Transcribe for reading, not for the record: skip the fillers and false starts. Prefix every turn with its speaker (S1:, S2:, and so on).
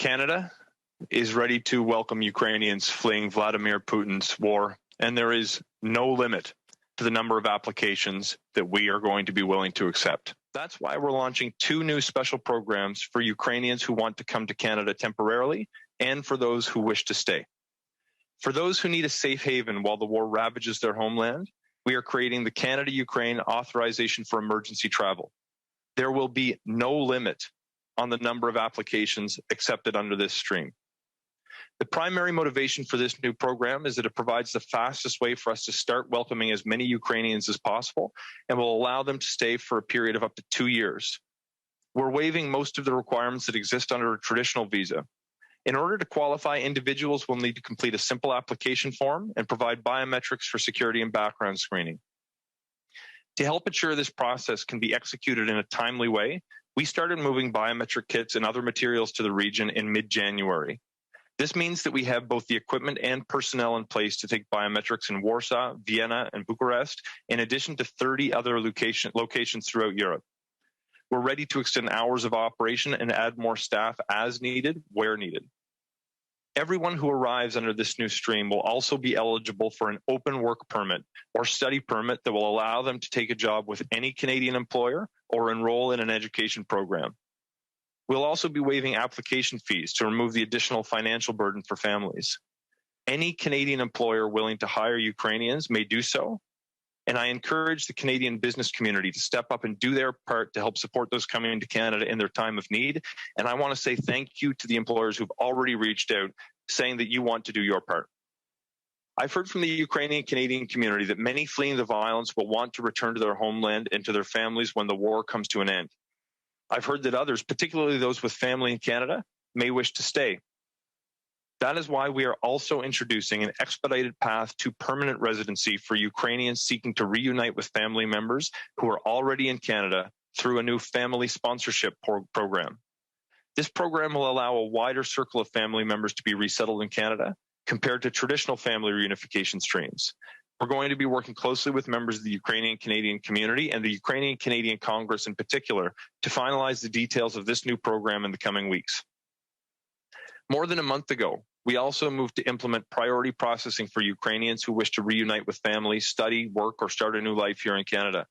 S1: Canada is ready to welcome Ukrainians fleeing Vladimir Putin's war, and there is no limit to the number of applications that we are going to be willing to accept. That's why we're launching 2 new special programs for Ukrainians who want to come to Canada temporarily and for those who wish to stay. For those who need a safe haven while the war ravages their homeland, we are creating the Canada-Ukraine Authorization for Emergency Travel. There will be no limit on the number of applications accepted under this stream. The primary motivation for this new program is that it provides the fastest way for us to start welcoming as many Ukrainians as possible and will allow them to stay for a period of up to 2 years. We're waiving most of the requirements that exist under a traditional visa. In order to qualify, individuals will need to complete a simple application form and provide biometrics for security and background screening. To help ensure this process can be executed in a timely way, we started moving biometric kits and other materials to the region in mid-January. This means that we have both the equipment and personnel in place to take biometrics in Warsaw, Vienna, and Bucharest, in addition to 30 other locations throughout Europe. We're ready to extend hours of operation and add more staff as needed, where needed. Everyone who arrives under this new stream will also be eligible for an open work permit or study permit that will allow them to take a job with any Canadian employer or enroll in an education program. We'll also be waiving application fees to remove the additional financial burden for families. Any Canadian employer willing to hire Ukrainians may do so, and I encourage the Canadian business community to step up and do their part to help support those coming to Canada in their time of need. And I want to say thank you to the employers who've already reached out saying that you want to do your part. I've heard from the Ukrainian Canadian community that many fleeing the violence will want to return to their homeland and to their families when the war comes to an end. I've heard that others, particularly those with family in Canada, may wish to stay. That is why we are also introducing an expedited path to permanent residency for Ukrainians seeking to reunite with family members who are already in Canada through a new family sponsorship program. This program will allow a wider circle of family members to be resettled in Canada compared to traditional family reunification streams. We're going to be working closely with members of the Ukrainian Canadian community and the Ukrainian Canadian Congress in particular to finalize the details of this new program in the coming weeks. More than a month ago, we also moved to implement priority processing for Ukrainians who wish to reunite with families, study, work, or start a new life here in Canada.